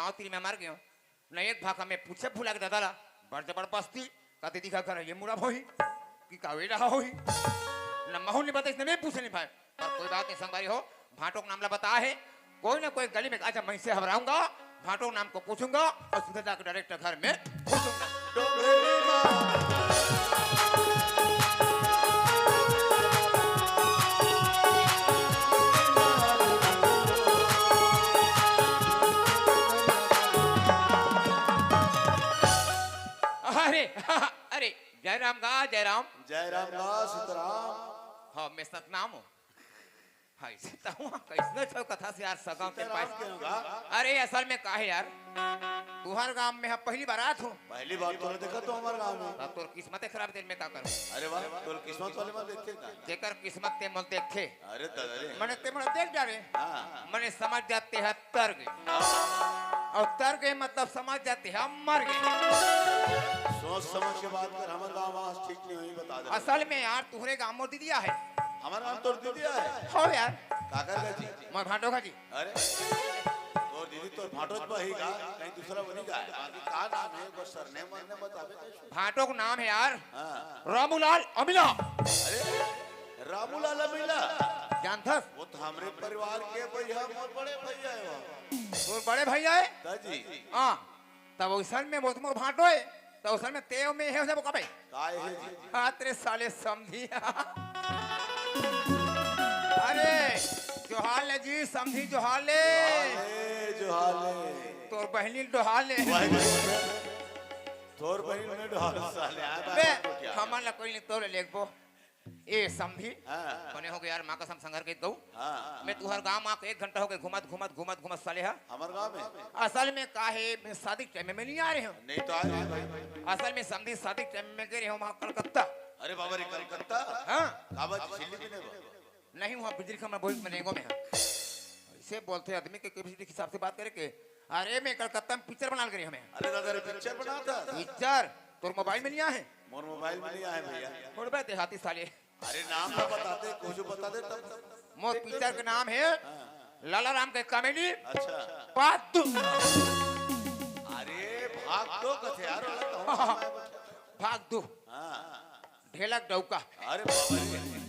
गांव तीन में मर गयो न एक भाग में पूछे भूला के दादा बड़ जबर बस्ती कहते दिखा कर ये मुड़ा होई कि कावे रहा होई न महू ने बता इसने मैं पूछे नहीं भाई पर कोई बात नहीं संगवारी हो भाटो का नाम ला बता है कोई ना कोई गली में अच्छा मैं से हबराऊंगा भाटो नाम को पूछूंगा और सीधे जाकर डायरेक्ट घर में घुसूंगा। अरे अरे जय राम गा जय राम गा सीताराम। हाँ मैं सतनाम हूँ हाय सीताऊँ कैसने छो कथा से यार सगाव के पास अरे असल में काहे यार तुहर गांव में हम पहली बार आत हूँ पहली बार तूने देखा तो हमारे गांव में तब तोर किस्मत खराब दिन में का करूँ। अरे वाह तोर किस्मत वाले में देखते का जेकर किस्मत ते मल देखे अरे दादा रे मने ते मन देख जा रे हां मने समझ जाते हैं तर गए और तर गए मतलब समझ जाते हैं हम मर गए। सोच समझ के बात कर हमारे गांव में ठीक नहीं हुई बता दे। असल में यार तुहरे गांव में दीदिया है हमारे गांव तोर दीदी है हो यार काकर का जी मैं भाटो का जी अरे तोर दीदी तोर भाटोज बहेगा कहीं दूसरा बनेगा बाकी का नाम है वो सरनेम ने बतावे कैसे भाटो का नाम है यार हां रामूलाल अमीना। अरे रामूलाल अमीना जानथस वो तो हमरे परिवार के भैया मोर बड़े भैया है वो तोर बड़े भैया है दादी हां तब उसन में बहुत मोर भाटो है तो उसन में तेव में है उसे वो कबे काय है जी हां तेरे साले समझी अरे जोहाल ले जी समझी जोहाल ले जो हाल है तोर बहनी डोहाल ले तोर बहन ने ढाल साले बे हमार ला कोई नहीं तोरे लेखबो ए समझी हां बने हो गए यार मां कसम संघर के गऊ हां मैं तुहर गांव मां को 1 घंटा हो गए घुमत साले हा हमारे गांव में असल में काहे मैं शादी के टाइम में नहीं आ रहे हूं नहीं तो आए भाई असल में समझी शादी के टाइम में गए हूं वहां कलकत्ता। अरे बाबा रे कलकत्ता हां काबा दिल्ली में नहीं नहीं वहां बिजली खम्मा बहुत मनेगो में ऐसे बोलते आदमी के किसी के हिसाब से बात करे के अरे मैं कलकत्ता में पिक्चर बना रही हमें। अरे दादा रे पिक्चर बना था पिक्चर तोर मोबाइल में नहीं आए मोर मोबाइल में नहीं आए भैया थोड़े बात देहाती साले अरे नाम तो बताते कुछ बता दे तब मोर पिक्चर का नाम है लाला राम के कॉमेडी अच्छा पात अरे भाग तो कथे यार भाग दो हां ढेलक डौका अरे बाबा रे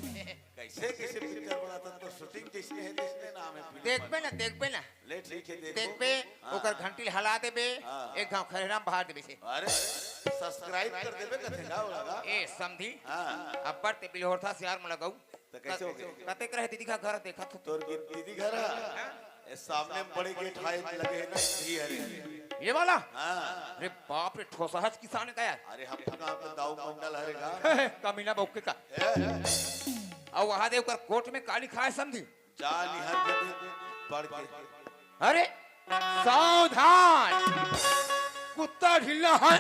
कैसे कैसे पिक्चर बनाता तो शूटिंग जिसने है जिसने नाम है देखबे ना ले ठीक है देखबे ओकर घंटी हला देबे एक गांव खरेराम बाहर देबे से अरे सब्सक्राइब कर देबे कथे गाव लगा ए समझी हां अब्बर ते बिलोरथा से यार म लगाऊ तो कैसे हो गया कते करे दीदी का घर देखा तो तोर दीदी घर है ये सामने बड़े गेट हाई लगे है ना जी अरे ये वाला हां अरे बाप रे ठोसहज किसान का यार अरे हम तो कहां पे दाऊ मंडल हरेगा कमीना बौके का और वहां दे कर कोर्ट में काली खाए समझी जा निहर के पढ़ के अरे सावधान कुत्ता ढिल्ला है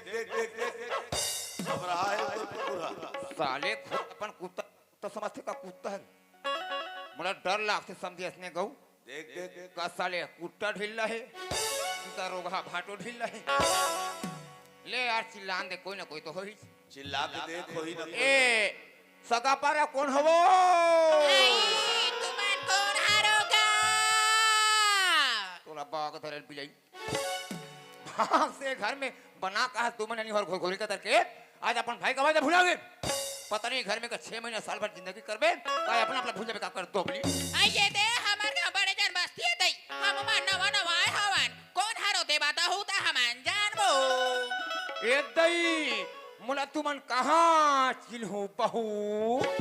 देख सब रहा है तो पूरा साले खुद अपन कुत्ता तो समझते का कुत्ता है बड़ा डर लागते समझी इसने गऊ देख का साले कुत्ता ढिल्ला है का रोगा भाटो ढिल्ला है ले यार चिल्लान दे कोई ना कोई तो हो ही चिल्ला के देख होई ना ए सगा पारा कौन हवो तुमन कौन हारोगा तोला बाग धरल बिलाई भाग से घर में बना का तुमन नहीं और घोल के तरके आज अपन भाई का भुला गए पता नहीं घर में का 6 महीना साल भर जिंदगी करबे का अपना अपना भूल जाबे का कर दोबली आइए दे हमार गांव बड़े जन बस्ती है दई हम मान नवा हवन कौन हारो दे बाता होता हमन जानबो ए दई मुला तुमन कहां चिन्हू बहू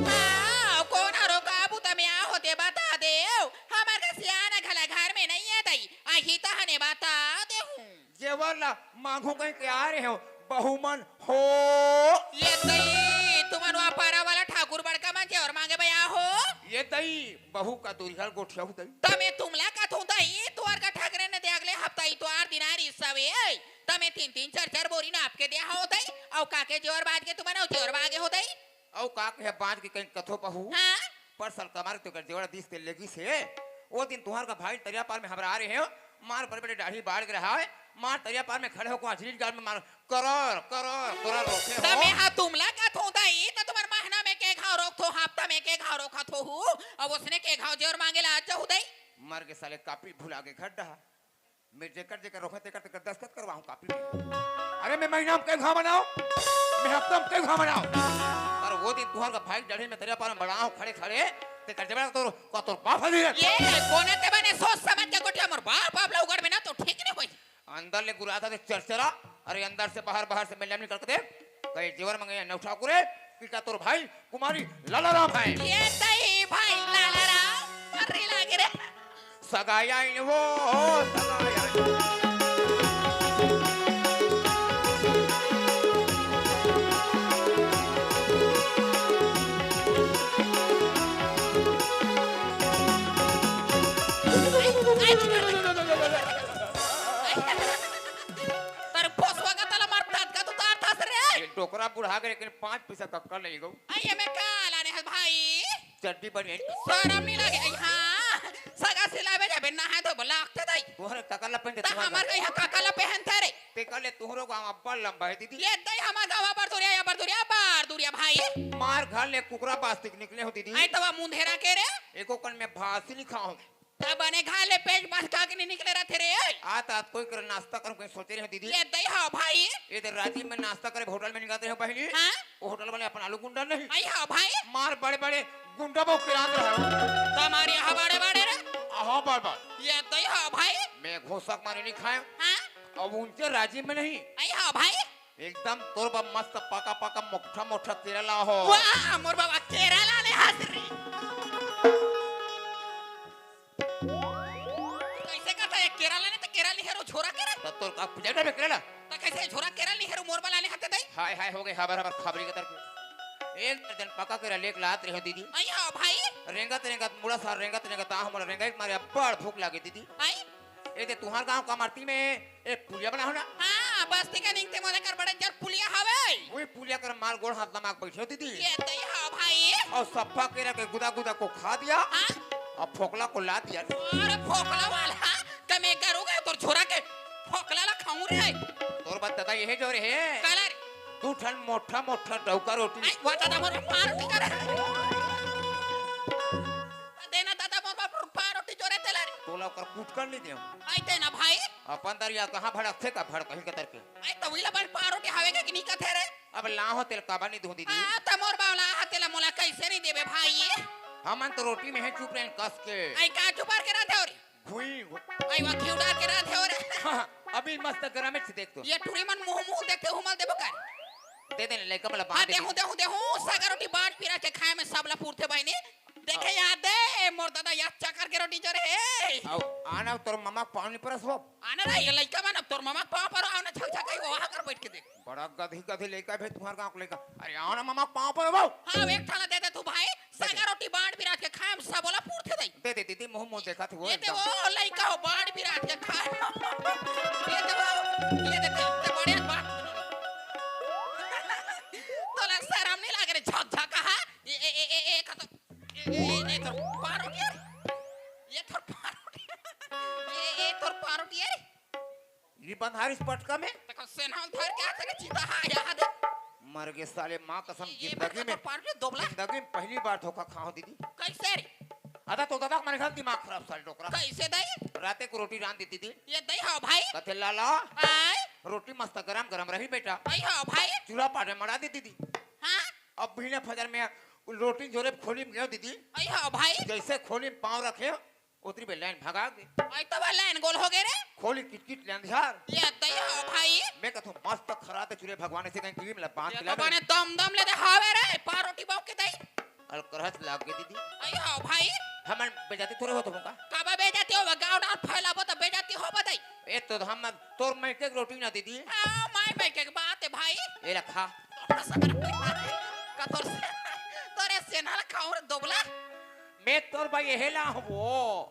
हां कौन हारो काबू तमे आ होते बता दे हमार का सियाना घला घर में नहीं है दई आही तहने बता दे हूं जेवरला मांगू कहीं के आ रहे हो बहुमन हो ये दई तुमन वापारा वाला ठाकुर बड़का मांगे और मांगे भैया हो ये दई बहू का दूरिहल गोठिया दई तमे तुमला का थू दई तोर का ठगरे ने दे अगले हफ्ता ही तो 8 दिनारी सवे तमे 3 4 बोरी ना आपके दे हो दई औ काके जोर बाज के तुमन जोर बागे हो दई औ काके बांध के कहीं कथो बहू हां पर सल कमार तो कर जोड़ा 20 तेल लगी से वो दिन तुम्हार का भाई तरिया पार में हमरा आ रहे हो मार पर बड़े दाढ़ी बाढ़ के रहा है मार तरिया पार में खड़े हो को अजरील गाल में मार करोड़ रोके हो तमे हा तुमला का थू दई तो तुम्हार महीना में के घाव रोक थो हफ्ता में के घाव रोखा थो हूं अब उसने के घाव जोर मांगे ला आज हो दई मर के साले कापी भुला के घर डहा मैं जेकर रोके तेकर दस्तखत करवाऊं कापी में। अरे मैं महीना में घा बनाओ मैं हफ्ता में घा बनाओ पर वो दिन तुहर का भाई डढ़े में तेरे पास बढ़ाओ खड़े खड़े ते कर जबड़ा तो बाप हदी ये कोने ते बने सोच समझ के गोटिया मोर बाप बाप उगड़ में ना तो ठीक नहीं होई। अंदर ले गुराता ते चरचरा अरे अंदर से बाहर से मिलने करके दे कहे जीवर मंगे नौ ठाकुरे कि का तोर भाई कुमारी लाला राम है ये दही भाई लाला राम मर्री लागे रे सगाया इन वो सगाया तर पोसवा का तला मारतात का तू तार थास रे ये टोकरा बुढ़ा के लेकिन 5 पैसा कक्का ले गो आइए मैं काला ने भाई चड्डी बने शरम नहीं लगे हां सगा सिलावे जाबे नहा तो लागते दई तोहरे ककला पहन त हमर के यहां काकाला पहनते रे ते कले तोहरो गांव अब्बा लंबा है दीदी ये दई हमर गावा पर दुरिया भाई मार घर ले कुकरा पास्तिक निकले हो दीदी आई तवा मुंधेरा के रे एको कन में भासी नहीं खाओ तब बने घाले पेट बस का के नहीं निकले रहते रे आता कोई कर नाश्ता करूं कोई सोचे रहे हो दीदी ये दई हां भाई ये तो राजीव में नाश्ता करे होटल में निकालते हो पहले हां वो होटल वाले अपन आलू गुंडा नहीं आई हां भाई मार बड़े बड़े गुंडा बो किरान रहे तुम्हारे यहां बड़े रे आहा बार ये दई हां भाई मैं घोसक मारे नहीं खाया हां अब उनसे राजीव में नहीं आई हां भाई एकदम तोर बा मस्त पाका मोटा केरला हो वाह मोर बाबा केरला ने हाजरी कैसे करता है केरला ने तो केरला नहीं हेरो छोरा के रे तब तोर का पुजाटा में केरला तो कैसे छोरा केरला नहीं हेरो मोर वाला ने हाथे दई हाय हो गए हबर खबरी के तरफ एक दिन पका के लेक लात रहे हो दीदी आई हां भाई रेंगत मुड़ा सार रेंगत ता हमरा रेंगत मारे बड़ भूख लागे दीदी आई ए ते तुहार गांव कमारती में एक पुलिया बना हो ना हां बस्ती का निंगते मोदे कर बड़े जर पुलिया हवे वही पुलिया कर मार गोड़ हाथ लमाक बैठो दीदी ये दई हां भाई और सफा केरा के गुदा को खा दिया हां और फोकला को ला दिया अरे फोकला वाला कमे करोगे तो छोरा के फोकला ला खाऊं रे तोर बात दादा ये जो रे कलर तू ठन मोटा डौका रोटी आई वाटा दा मोर पारोटी करे देना दादा मोर बाप पारोटी जोरे तेला रे तोला कर कूट कर नहीं दे आई तेना भाई अपन दरिया कहां भड़क थे का भड़क कहीं कतर के आई तो विला बन पारोटी हवे के नहीं कथे रे अब लाहो तेल काबा नहीं दो दीदी हां त मोर बावला हातेला मोला कैसे नहीं देबे भाई हमन तो रोटी में है चुप रहन कस के आई का चुपार के राधे और घुई आई वा खिउडार के राधे और अभी मस्त गरम है देख तो ये टुरी मन मुंह देखते हुमल देबो का दे दे लेका मला हां बांध देहू सागर रोटी बाट फिरा के खाए में सबला पूरते बहिनी देखे याद है मोर दादा याद चकर के रोटी जरे हे आओ आना तोर मामा पानी परस हो आना रे ये लइका मन अब तोर मामा पाव पर आना छक छक वहां कर बैठ के देख बड़ा गधी लेका भे तुम्हार गांव को लेका अरे आओ ना मामा पाव पर बाऊ हां एक थाला दे दे तू भाई सागर रोटी बाट फिरा के खाए में सबला पूरते दई दे दीदी मुंह देखा थे वो ये ते वो लइका हो बाट फिरा के खाए ये ते वो ये ते बड़े बाट तोला शर्म नहीं लागे रे झक झक हा ए खत ये तो पारोटी यार ये तो पारोटी ये तो पारोटी यार ये बंधारिस पटका में देखो सेनाल धर के आते के चीता हा यहाँ दे मर गए साले माँ कसम ये जिंदगी में पारोटी दोबला जिंदगी में पहली बार धोखा खाओ दीदी कैसे रे अदा तो दादा मेरे घर दिमाग खराब साले डोकरा कैसे दई राते को रोटी रांध देती थी ये दई हा भाई कथे लाला आय रोटी मस्त गरम रही बेटा दई हा भाई चूल्हा पाटे मरा देती थी हां अब भी फजर में रोटी जोरे खोली में गयो दीदी आई हा भाई जैसे खोली में पाँव रखे उतरी पे लाइन भगा गई आई तो लाइन गोल हो गए रे खोली किट लाइन झार ये दई हा भाई मैं कहता मस्त खराते चूल्हे भगवान से कहीं टीवी में बांध ये खिला तो बने दम ले दे हावे रे पारोटी बाव के दई अलकरहत लाग गई दीदी आई हा भाई हमन बेजाती थोड़े हो तुमका काबा बेजाती हो गांव डाल फैलाबो तो बेजाती हो बताई ए तो हम तोर मैं के रोटी ना दीदी हां माय के बात है भाई ए रखा का तोरे सेनाल खाऊं रे दोबला मैं तोर भाई हेला वो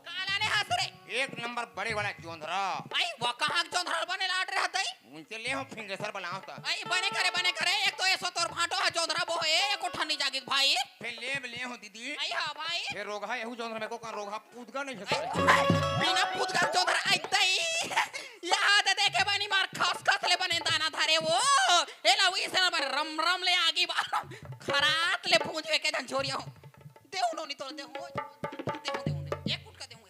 काला ने हाथ रे एक नंबर बड़े वाला जोंधरा आई वो कहां जोंधरा बने लाट रे हतई उनसे ले हम फिंगेसर बनाओ ता आई बने करे एक तो ऐसो तोर भाटो है जोंधरा बो है एक उठनी जागित भाई फिर ले हो दीदी आई हां भाई फिर रोगा यहू जोंधरा में को का रोगा पूदगा नहीं आई, है बिना पुदगा जोंधरा आई तई याद देखे बनी मार खस ले बने दाना धारे वो एला वही से बन रम ले आगी बा खरात ले पूंछ के झंझोरिया हो देऊ नो नहीं तो देऊ एक कुट का देऊ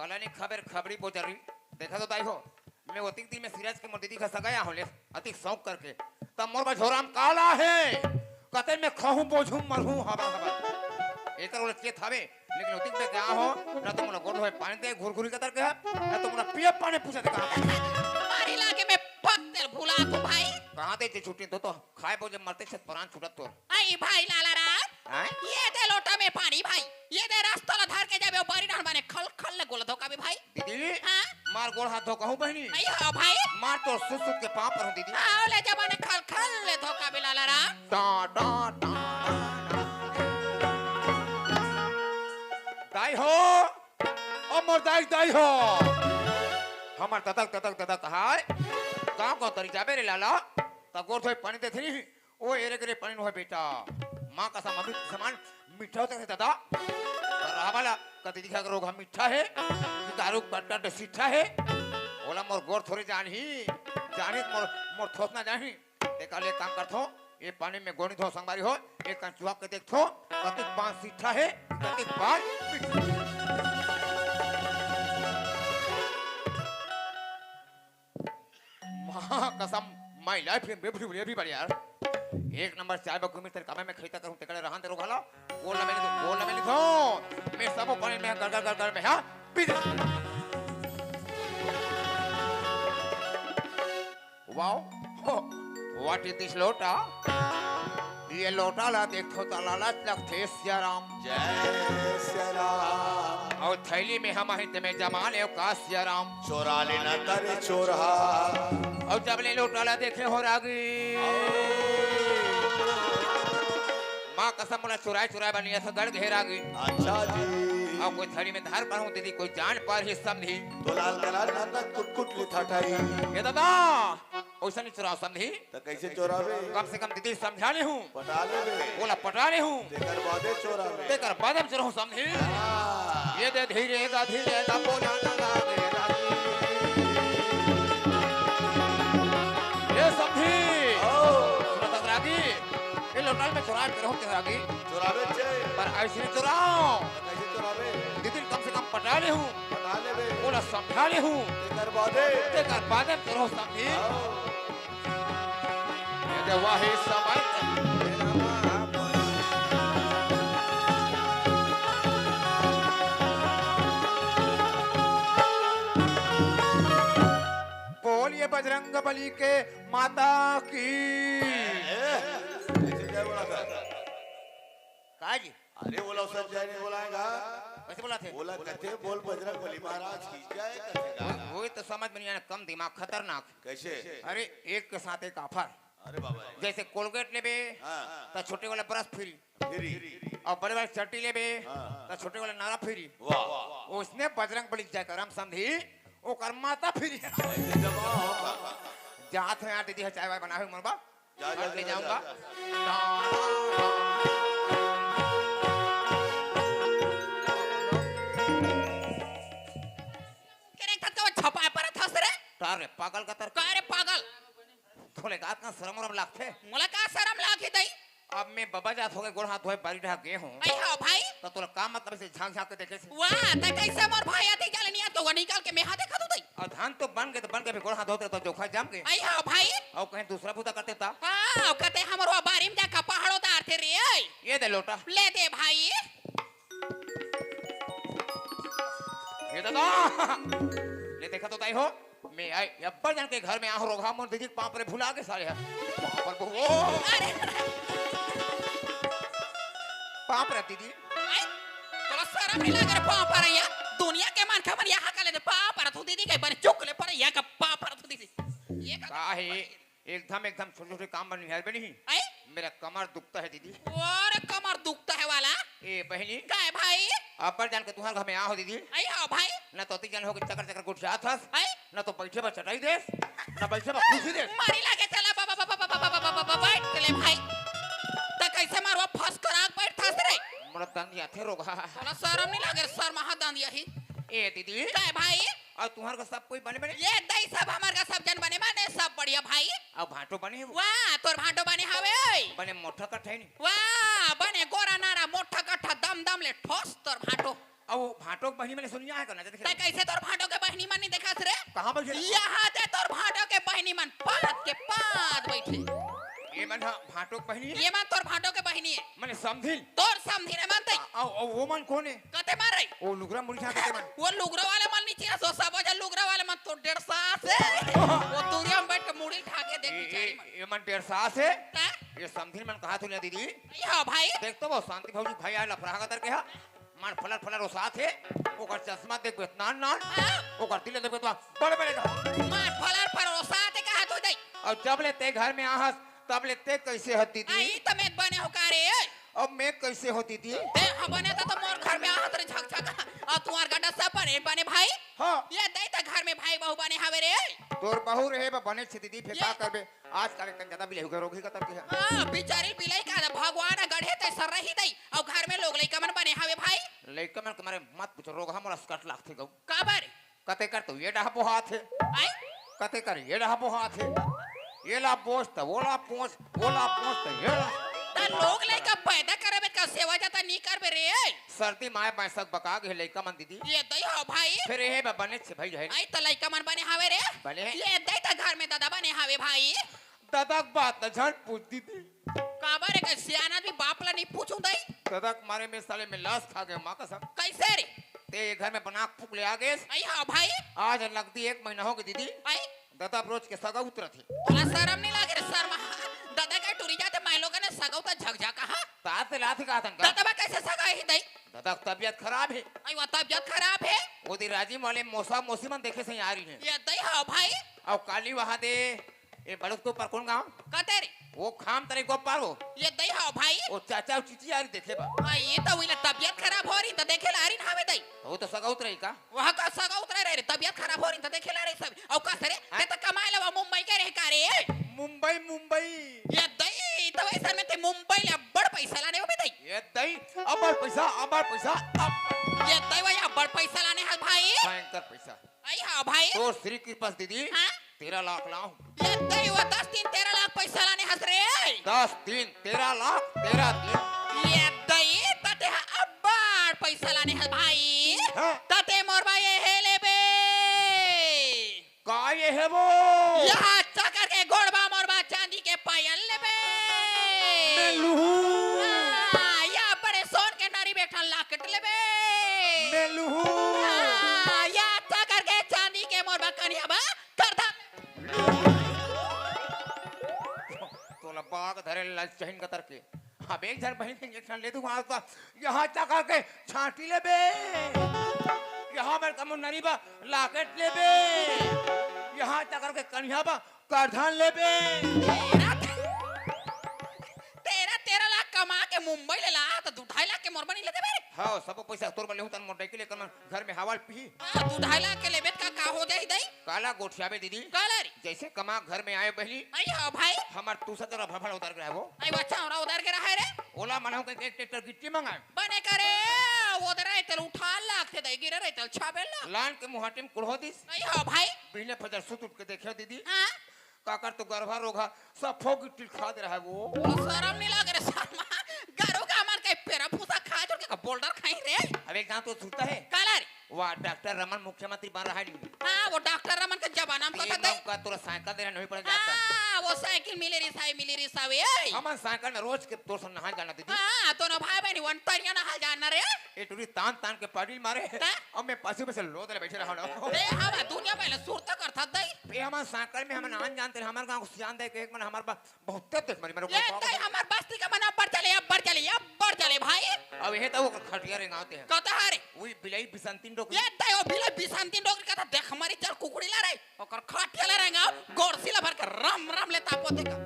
काला नहीं खबर खबरी पोचरी देखा तो ताई हो मैं ओतिक दिन में सिराज के मोर दीदी का सगाया हो ले अति शौक करके तब मोर बझोराम काला है कते में खाहूं पोछूं मरहूं हवा हवा एकर ओले चेत हवे लेकिन ओतिक में क्या हो ना तो मोला गोड़ होए पानी दे घुरघुरी कतर के ना तो मोला पिए पानी पूछे दे कहां मारी लागे में पत्तल भुला तू भाई कहां दे छुट्टी तो खाए पो जब मरते से प्राण छुटत तो आई भाई लाला रात हैं ये दे लोटा में पानी भाई ये दे रास्ता ला धर के जाबे बारी डाल माने खल खल ले गोल धोका भी भाई दीदी हां मार गोड़ हाथ धो कहूं बहनी आई हो भाई मार तो सुत सुत के पांव पर हूं दीदी आओ ले जा माने खल खल ले धोका भी लाला रात टा टा टा दाई हो ओ मोर दाई हो हमर ततक हाय गांव को तरी जाबे रे लाला त गोर थोय पानी दे थी ओ एरे करे पानी होय बेटा मां का सम अमृत समान मीठा होता है दादा रावाला कदी दिखा करो हम मीठा है दारू बट्टा de सीठा है ओला मोर गोर थोड़े जानी मोर थोसना जानी देखा ले काम करथो ये पानी में गोनी धो संगवारी हो एक कान चुहा के देखथो कतिक बांस सीठा है कतिक बांस मां कसम माय लाइफ इन बेबड़ी बड़ी यार एक नंबर चाय बकू में तेरे कामे में खरीदा करूं तेरे रहन तेरे घाला बोल ना मैंने दो मैं सब पानी में कर में हां P they wow what is this लोटा ये लोटा ला देखो तो लालच लगते सिया राम जय सिया राम और थैली में हम हित में जमा ले का सिया राम चोरा लेना करे चोरा और जब ले लोटा ला देखे हो रागी माँ कसम बोला चुराए बनिया था गड़ घेरा गई अच्छा जी और कोई थैली में धार पर हूँ दीदी कोई जान पर ही समझी तो लाल ना कुट ली थाठाई ये दादा ओसा नहीं चुराव समझी तो कैसे चोरावे कम से कम दीदी समझा ले हूँ पटा ले बे बोला पटा ले हूँ तेकर बादे चोरावे तेकर बाद में चुराव समझी हाँ। ये दे धीरे गा बोला ना लागे रागी ये समझी सुनो तक रागी ये लोटाल में चुराए कर हूँ रागी चोरावे छे पर ऐसे नहीं चुराव तो कैसे चोरावे दीदी कम से कम पटा ले हूँ पटा ले बे बोला समझा ले हूँ तेकर बादे तेकर बाद में चुराव समझी ये वही समय बोलिए बजरंग बली के माता की कैसे जय बोला था काजी अरे बोला सब जय नहीं बोलाएगा कैसे बोला थे बोला कहते बोल बजरंग बली महाराज की जय कहेगा वो तो समझ में नहीं आया कम दिमाग खतरनाक कैसे अरे एक के साथ एक ऑफर अरे बाबा जैसे कोलगेट लेबे हाँ तो छोटे वाला ब्रश फ्री फिरी और बड़े वाले चट्टी लेबे हाँ। तो छोटे वाला नारा फ्री वाह उसने बजरंग बली जय करम समझी ओ कर माता फ्री ऐसे जमा होगा जात है यार दीदी चाय वाय बना हुई मनबा जा, ले जा, जाऊंगा केने तक तो छपा पर थस रे तारे पागल का तर का रे पागल थोड़े गात का शर्म वरम लागते मोला का शरम लागी दई अब मैं बबा जात हो गए गोड़ हाथ धोए बारी ढा गए हूं आई हो भाई तो तोला काम मतलब से झांक झांक के देखे से वाह त कैसे मोर भाई आते चल नहीं तो निकाल के मैं हाथ देखा दू दई और धान तो बन गए तो बन के भी गोड़ हाथ धोते तो जोखा जाम के आई हो भाई और कहीं दूसरा पूता करते था हां कहते हमरो बारी में जाके पहाड़ों तार थे रे ये दे लोटा ले दे भाई ये दादा ले देखा तो ताई हो मैं आई अब्बर जान के घर में आहू रोगा मोर दीदी पांव पर भुला के सारे है पांव पर वो अरे पांव पर दीदी तोला शरम नहीं लगे पा पर या दुनिया के मान खबर यहाँ का ले पा पर तू दीदी के बने चुक ले पर या का पा पर तू दीदी ये का काहे एकदम छोटे छोटे काम बनी है नहीं आई मेरा कमर दुखता है दीदी और कमर दुखता है वाला ए बहनी काय भाई अब्बर जान के तुम्हारे घर में आओ दीदी आई हो भाई ना तो ती जान हो के चक्कर चक्कर गुट जात हस आई ना तो बैठे बा चटाई दे ना बैठे बा खुशी दे मारी लागे चला बाबा बैठ ले भाई त कैसे मारवा फस कर आग बैठ थस रे मोर तंदिया थे रोगा तोला शरम नहीं लगे सर महा दांदिया ही ए दीदी काय भाई और तुम्हारे का सब कोई बने बने ये दई सब हमार का सब जन बने माने सब बढ़िया भाई और भाटो बने हैं वो। वाह तोर भाटो बने हवे बने मोटा कट्ठा है नहीं वाह बने गोरा नारा मोटा कट्ठा दम दम ले ठोस तोर भाटो अब वो भाटो की बहनी मैंने सुनिया है करना ते देखे कैसे तोर भाटो के बहनी मन नहीं देखा रे कहाँ बैठे यहाँ ते तोर भाटो के बहनी मन पात के पात बैठे ये मन भाटो की बहनी ये मन तोर भाटो के बहनी है मैंने समझी तोर समझी रे मनते वो मन कौन है कते मार रही वो लुगरा मुर्खा कते मन वो लुगरा वाले मन नीचे सो सब जा लुगरा वाले मन तो 1.5 सास है वो दूरिया में बैठ के मुड़ी ठाके देख बिचारी मन ये मन 1.5 सास है ता ये समझी मन कहा तूने दीदी हाँ भाई देख तो वो शांति भौजी भाई आया लफड़ा का तर के हा मन फलर फलर वो साथ है वो कर चश्मा देख बेतनान नान वो कर तिले देख बेतवा बड़े बड़े का मार फलर पर वो साथ के हाथ हो जाई और जब ले ते घर में आहस तब ले ते कैसे होती थी आई तमे बने हो का रे अब मैं कैसे होती थी ते हबने तो मोर घर में आहत रे झक झक और तुम्हार गड्ढा सब पर बने भाई हाँ ये दई त घर में भाई बहू बने हवे रे तोर बहू रहे बने छे दीदी फेंका करबे आज काले तक ज्यादा बिले रोगी का तर के हा हां बिचारी बिलाई का भगवान गढ़े ते सर रही दई और घर में लोग लइका मन बने हवे भाई लइका मन तुम्हारे मत पूछो रोग हमरा स्कट लागथे गौ काबर कते कर तो ये डहा हाथ है आई कते कर ये डहा हाथ है ये ला पोस्ट वो ला पोस्ट ये ला ता लोग लइका पैदा करबे का सेवा जाता नहीं करबे रे सर्दी माय पैसा बका के लइका मन दीदी ये दई हो भाई फिर ये बने छे भाई है आई त लइका मन बने हवे रे बने ये दई त घर में दादा बने हवे भाई तदक बात न झट पूछती थी काबर के सियाना भी बाप ला नहीं पूछूं दई तदक मारे में साले में लाश खा गए मां कसम कैसे रे ते घर में बना फूक ले आ गए आई हाँ भाई आज लगती 1 महीना हो गई दीदी आई दादा रोज के सगा उतरा थी तोला शर्म नहीं लागे रे शर्म दादा का टूरी जाते मैं लोगों ने सगाउता झकझक कहा तात लाथी का तन दादा बा कैसे सगा ही दई दादा की तबीयत खराब है आई वो तबीयत खराब है वो दी राजी वाले मौसा मौसी मन देखे से आ रही है ये दई हाँ भाई और काली वहां दे ये बड़क तो पर कौन गांव कते रे वो खाम तरे को पारो ये दई हाँ भाई वो चाचा और चीची आ रही देखे बा आई ये तो वही तबीयत खराब हो रही तो देखे ला रही ना दई वो तो सगा उतरे का वहाँ का सगा उतरा रहे तबीयत खराब हो रही तो देखे ला रही सब और का सरे ते तो कमाए लवा मुंबई के रह का रे मुंबई ये दई तो वैसा में ते मुंबई ले बड़ पैसा लाने हो बे दई ये दई अबर पैसा अब ये दई वही बड़ पैसा लाने है भाई भयंकर पैसा आई हाँ भाई तो श्री के पास दीदी हाँ 13 लाख लाओ ये दई वो 10 3 13 लाख पैसा लाने हंस रे 10 3 13 लाख 13 3 ये दई तते अब्बाड़ पैसा लाने है भाई हाँ। तते मोर भाई हे लेबे का ये है वो यहाँ चकर के गोड़बा मोर बा चांदी के पायल लेबे मेलू या बड़े सोन के नारी बैठा लाकट लेबे मेलू या चकर के चांदी के मोर बा कनिया बा करदा तो लबाग धरे लज चहिन कतर के अब एक जन बहन के इंजेक्शन ले दूंगा उसका यहाँ चका के छांटी ले बे यहाँ मेरे कमु नरीबा लाकेट ले बे यहाँ चकर के कन्या बा करधान ले बे तेरह लाख कमा के मुंबई ले ला तो 2.5 लाख के मोर बनी लेते बेरे हाँ सब पैसा तोर बले हूँ तन मोटे के लेकर घर में हवा पी 2.5 लाख के लेबे का हो जाई दई काला गोठियाबे दीदी कालारी जैसे कमा घर में आए पहली आई हाँ भाई हमार तू सा तेरा भड़बड़ उतर गया वो आई बच्चा हमरा उधर के रहा है रे ओला मनाओ के एक ट्रैक्टर गिट्टी मंगाए बने करे वो उधर है तेल उठा लाख थे दई गिरे रहे तेल 6 लाख लान के मुहाटे में कुड़हो दिस आई हाँ भाई बिने फजर सुत उठ के देखियो दीदी हाँ काकर तो गर्भा रोगा सब फोग गिट्टी खा दे रहा है वो वो शर्म नहीं लग रे शर्मा गारो का हमार के पेरा फूसा खा जोड़ के बोल्डर खाई रे अब एक गांव तो सुनता है कालारी वाह डॉक्टर रमन मुख्यमंत्री बन रहा है हाँ वो डॉक्टर रमन का जबाना में ये कहता है का तोरा साइकिल देना नहीं पड़ जाता हाँ वो साइकिल मिले रिसा वे हमन साइकिल में रोज के तोर सन नहा जाना दीदी हाँ तो ना भाई बहनी वन तरिया ना हाल जानना रे ये टूरी तान तान के पाड़ी मारे ता? अब मैं पासी में से लोद ले बैठे रहा हूं रे हम दुनिया पहले सुरता करता दई ये हमार साइकिल में हम नान जानते हैं हमारे गांव को सियान दे के एक मन हमार बहुत देख मेरे ये दई हमार बस्ती का मना बढ़ चले भाई अब ये तो वो खटिया रे गांव ते है कहता है रे वही बिलाई बिसंतीन डोक ये दई ओ बिले बिशांति डोगरी का देख हमारी चल कुकुड़ी ला रे ओकर खाटिया ले रहेगा गोरसिला भर के राम ले तापो देगा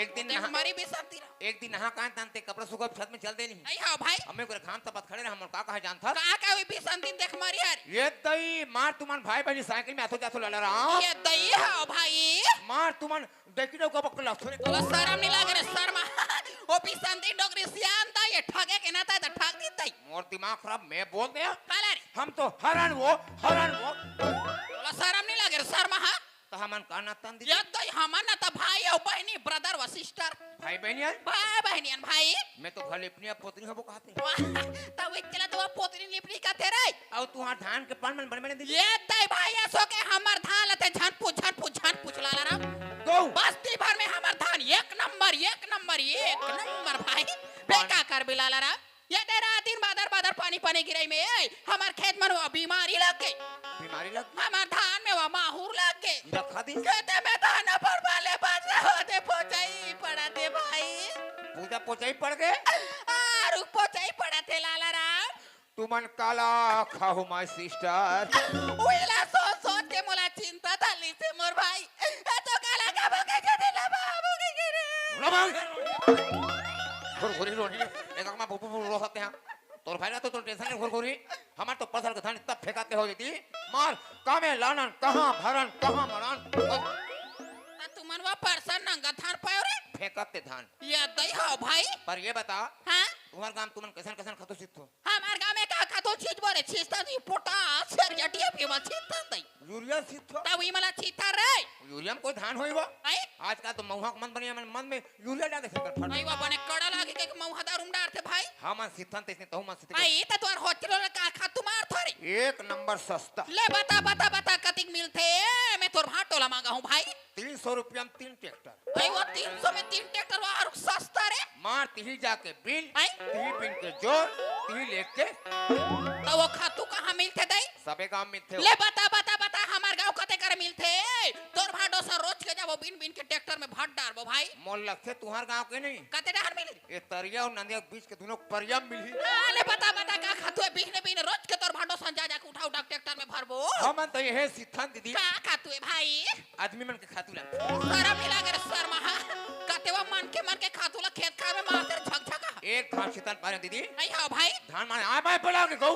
एक दिन देख हमारी बिशांति एक दिन नहा कान तानते कपड़ा सुखा छत में चल दे नहीं आई हां भाई हमें को घाम तपत खड़े रहे हम का कहा जान था का हुई बिशांति देख हमारी यार ये दई मार तुमन भाई बहनी साइकिल में आथो जाथो लला रहा ये दई हां भाई मार तुमन देखी दो कब क्लास थोड़े तो शर्म नहीं लागे रे शर्मा ओ बिशांति डोगरी सियान दा ये ठगे के ना ता ठग दी दई मोर दिमाग खराब मैं बोल दिया काला रे हम तो हरण वो तो शर्म नहीं लागे रे शर्मा हां तो हमन का नातन दी ये तो हमन ना तो भाई और बहनी ब्रदर व सिस्टर भाई बहनिया भाई बहनियन भाई मैं तो भले अपनी पोतनी हबो कहते तो वे चला तो पोतनी लिपनी का तेरे और तू हां धान के पान मन बने दी ये तय भाई ऐसो के हमर धान लते झन पूछ लाला रा गो बस्ती भर में हमर धान एक नंबर भाई बेका कर बिलाला रा ये तेरा दिन बादर पानी गिराई में हमार खेत में वो बीमारी लग गई बीमारी लग हमार धान में वो माहूर लग गई रखा दी कहते मैं धान पर वाले बात होते पोचाई पड़ा थे भाई पूजा पोचाई पड़ गए रुक पोचाई पड़ा थे लाला राम तू मन काला खाओ माय सिस्टर उइला सोच के मोला चिंता था से मोर भाई तो काला का भगे जदे ला बाबू के गिरे घुरघुरी रोनी एक आंख में फुफु रोते हैं तोर भाई ना तो टेंशन नहीं घुरघुरी हमार तो पसर के धान इतना फेंकाते हो जती मार कामे लानन कहां भरन कहां मरन तू मनवा परसन नंगा थान पायो रे फेंकाते धान ये दई हो भाई पर ये बता हां तुम्हार गांव तुमन कैसन खतो सिद्धो हमार गांव में का खातो चीज बोरे छीस्ता जी पोटास सरिया टीएपी में छीस्ता दई यूरिया सिद्धो तब ई मला छीता रे यूरिया में कोई धान होइबो आई आज का तो महुआ मन बनिया मन में यूरिया डाल के फट आई वा बने कड़ा लागे के मौहदार उमडार थे भाई हम सिद्धन तेने तो हम सिद्ध आई त तोर होचलो का खा तुम्हार थोड़ी एक नंबर सस्ता ले बता कतिक मिलथे मैं तोर भाटोला मांगा हूं भाई 300 रुपया में 3 ट्रैक्टर आई वो 300 में 3 ट्रैक्टर और सस्ता रे मार तिही जाके बिल आई तिही पिन के जोर तिही लेके तो वो खातू कहां मिलथे दई सबे गांव में थे ले बता हमार गांव कते करे मिलथे तोर भाडो से रोज के जाबो बिन के ट्रैक्टर में भाट डालबो भाई मोल लगथे तुम्हार गांव के नहीं कते डाहर मिली ये तरिया और नदिया के बीच के दोनों परिया मिली ले बता का खातू है बिन रोज के तोर भाडो संजा जा के उठा ट्रैक्टर में भरबो हम तो ये सिद्धन दीदी का खातू है भाई आदमी मन के खातू ला सारा मिला कर सर महा कतेवा मन के खातू ला खेत खा में मारते झकझका एक धान सिद्धन पारे दीदी आई हां भाई धान माने आ भाई पड़ा के गौ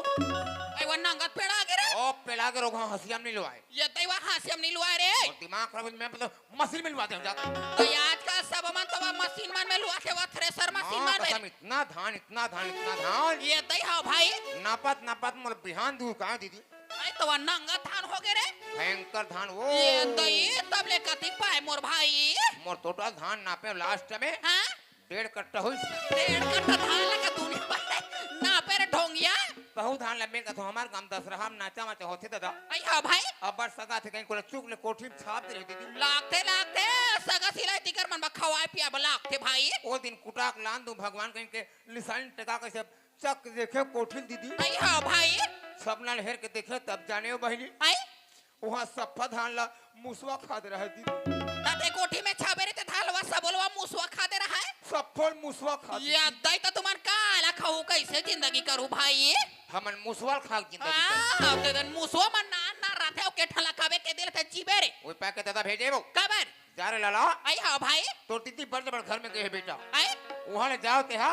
आई वो नंगत पेड़ा के रे ओ पेला के रोगा हसियम नहीं लवाए ये तैवा हासियम नहीं लुआ रे और दिमाग खराब में मतलब मशीन में लवाते हम जाते तो आज का सब मन तो मशीन मन में लुआ के वो थ्रेसर मशीन हाँ, में कसम इतना धान ये तै हां भाई नापत मोर बिहान दूर कहां दीदी आई तो नंगा धान हो गए रे भयंकर धान वो ये तै तब ले कति पाए मोर भाई मोर टोटल धान नापे लास्ट में हां 1.5 कट्टा हुई 1.5 कट्टा धान लगा दुनिया पर ना पे ढोंगिया बहुत धान लम्बे का तो हमार गांव दशहरा में नाचा माचा होते दादा आई हां भाई अब बड़ सगा थे कहीं को चुक ले कोठी में छाप दे रही दीदी लागते सगा सिलाई तिकर मन खवाए पिया लागते भाई वो दिन कुटाक लान दू भगवान कहीं के लिसान टका कैसे चक देखे कोठी दीदी आई हां भाई सब नाल हेर के देखे तब जाने हो बहनी आई वहां सफा धान ला मुसवा खा दे रहा है दीदी ताते कोठी में छाबेरे ते थालवा सब बोलवा मुसवा खा दे रहा है सफल मुसवा खा ये दई तो तुमन काला खाऊ कैसे जिंदगी करू भाई हमन मुसवा खा जिंदगी कर ते दिन मुसवा मन ना राथे ओ के ठला खावे के दिल थे जीबे रे ओए पैके दादा भेजे वो कबर जा रे लाला आई हां भाई तो तिती बड़ घर में गए बेटा आई वहां ले जाओ ते हा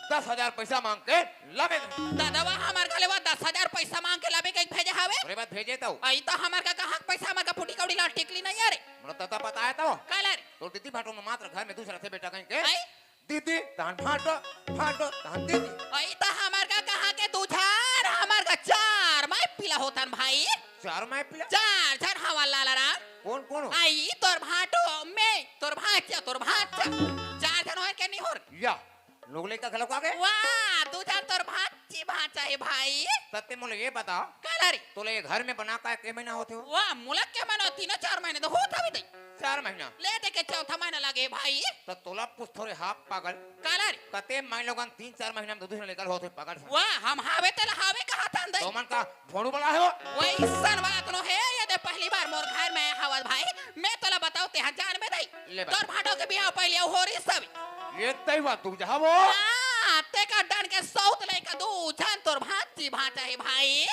10,000 पैसा मांग के लावे दादावा हमार गले वा 10,000 पैसा मांग के लावे के भेजे हावे अरे बात भेजे तो आई तो हमार का कहां पैसा हमार का फुटी कौड़ी ला टिकली नहीं यार मोर तता पता है तो काला रे तो दीदी भाटो में मात्र घर में दूसरा थे बेटा कहीं के आई दीदी धान फाटो धान दीदी आई तो हमार का कहां के तू झार हमार का चार मैं पिला होतन भाई 4 माय पिला चार हवा लाला रा कौन आई तोर भाटो में तोर भाचा चार जन होय के नहीं होर या लोग लेकर खलक आ गए वाह तू जान तोर भाचा है भाई सत्य मोले ये बता काला रे तो ले घर में बना का के महीना होते हो वाह मुलक के मनो 3-4 महीने तो होता भी नहीं 4 महीना ले दे के चौथा महीना लगे भाई तो तोला पूछ थोड़े हाफ पागल काला रे कते माई लोगन 3-4 महीना में दूसरे लेकर होते पागल वाह हम हावे तेल हावे कहा था तो मन का फोड़ू बड़ा है वो वही सन बात नो है ये दे पहली बार मोर घर में हवा भाई मैं तोला बताओ ते जान में दई ले बता। तोर भाटो के बियाह पहले हो रही सब ये तय हुआ तू जा वो ते का डन के सौत ले का दू जान तोर भाचा है भाई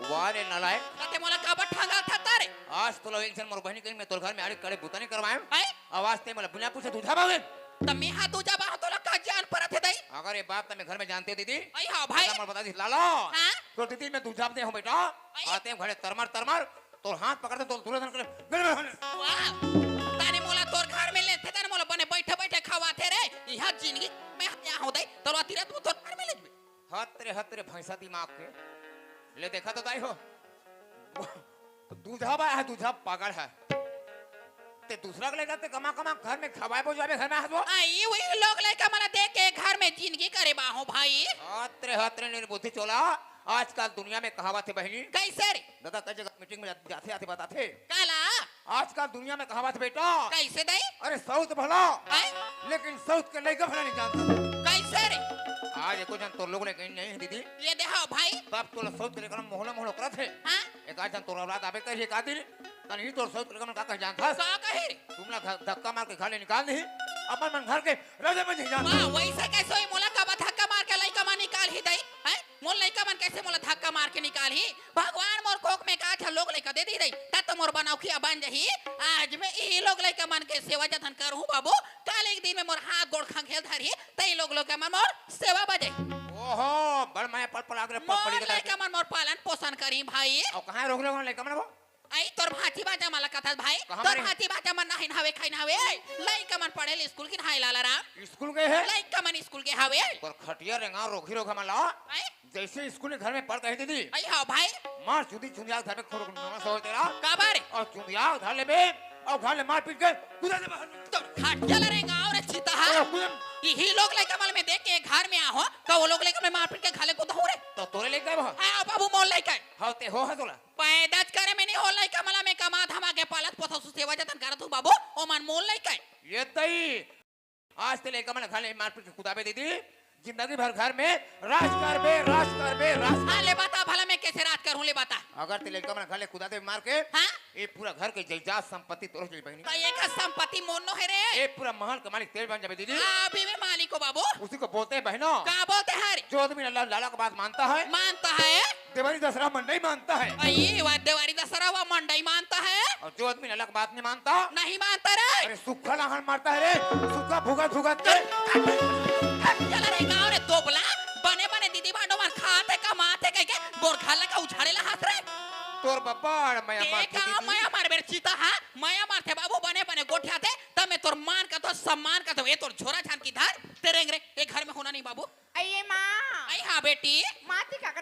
वारे नलायक कते मोला का बठंगा था तारे आज तो लो एक जन मोर बहनी कहीं मैं तोर घर में आड़ी करे बुतानी करवाए आई आवाज ते मला बिना पूछे तू धाबावे तमी हा तुझा बा तोला का जान परत है दई अगर ये बात मैं घर में जानते हो दीदी आई हां भाई मैं बता दी लालो हां तो दीदी मैं दूध दे हूं बेटा आते घरे तरमर तो हाथ पकड़ते तो दुल्हन करे वाह ताने मोला तोर घर में लेते ताने मोला बने बैठे खावाते रे यहां जिंदगी में यहां होदई तोर तीरत तोर घर में ले हतरे भैंसा दिमाग के ले देखा तो दाई हो दूधा बा है, दूधा पागल है। ते दूसरा के लेकर ते कमा कमा घर में खवाए बो जावे घर में हसबो। आई वही लोग लेके मला देख के घर में जिंदगी करे बाहो भाई। हात्रे हात्रे निर्बुद्धि चोला। आजकल दुनिया में कहावत है बहनी। कैसे रे? दादा कई जगह मीटिंग में जाते आते बताते। काला आजकल दुनिया में कहावत बेटा। कैसे दई? अरे साउथ भला, हैं? लेकिन साउथ के लड़का भला नहीं जानता। कैसे रे? आज एको जन तोर लोग ने कहीं नहीं दीदी। ये देखो भाई। तब तो साउथ के लेकर मोहल्ला मोहल्ला करत है। हाँ? एक आज जन तोर औलाद आवे कर एक आदिन तनी तोर साउथ के लेकर का कह जानता। का कहे रे? तुमला धक्का मार के खाले निकाल दी। अपन मन घर के राजा में नहीं जानता। वाह वैसे कैसे होई मोला का धक्का मार के लइका मन निकाल ही दई? हैं? मोर लइका मन कैसे मोला धक्का मार के निकाल ही? भगवान मोर कोख में का छ लोग लइका दे दी दई। ता तो मोर बनौखिया बन जही। आज मैं ई लोग लइका मन के सेवा जतन करहूं बाबू। कल एक दिन में मोर हाथ गोड़ खंखेल धरी तई लोग के मन मोर सेवा बजे। ओहो बड़ मैं पल आगरे मोर पड़ी के लइका मन मोर पालन पोषण करी भाई। और कहां रोक लोग लेकर मन वो आई तोर भाती बाजा माला कथा भाई। कहाँ तोर मरे? भाती बाजा मन नहीं हवे खाइन हवे। लइका मन पढ़े ले स्कूल की हाई लाला राम। स्कूल गए है लइका मन स्कूल के हवे। और खटिया रेंगा रोखी रोक हमला आई जैसे स्कूल के घर में पढ़ कही दीदी आई हां भाई। मार चुदी चुंदिया घर में खोर नमस हो तेरा का बारे? और चुंदिया घर ले बे और घर ले मार पीट के कुदा दे बाहर तो खटिया लरेंगा और चिता हा। और कुदा ही लोग लइका मन में देख के घर में आहो का वो लोग लइका में मार पीट के खाले को हो रे। तो तोरे ले गए बा आ बाबू मोल लइका होते हो है तोला पैदाच करे में नहीं हो लइका मला में कमा धमा के पालत पोथो सु सेवा जतन करत हूं बाबू। ओ मन मोल लइका ये तई आज ते लेकर मन खाले मार पीट के कुदाबे दीदी जिंदगी भर घर में राज कर बे हां ले बता भला मैं कैसे रात करूं ले बता। अगर ते लेकर मन खाले कुदा दे मार के हां ये पूरा घर के जायदाद संपत्ति तोड़ चली बहनी का एक संपत्ति मोनो है रे। ये पूरा महल का मालिक तेल बन जावे दीदी अभी में मालिक को बाबू उसी को बोलते हैं बहनों का बोलते हैं रे? जो आदमी अल्लाह लाला की बात मानता है मानता है दिवाली दसरा मन नहीं मानता है ये बात देवारी दसरा वा मंडई मानता है और जो आदमी अल्लाह की बात नहीं मानता नहीं मानता रे। अरे सूखा लाहन मारता है रे सूखा भुगत के चल रे गांव रे दोबला बने बने दीदी बांडो मार खाते कमाते कह के बोर खाला का उछाड़े ला हाथ रे। तोर बब्बाड़ मैं मार देखा माया मार बेर चीता हा माया मार थे बाबू बने बने गोठ्याते तब मैं तोर मान का तो सम्मान का तो ये तोर छोरा छान की धार तेरे रे ये घर में होना नहीं बाबू। अये माँ आई हां बेटी माती का कर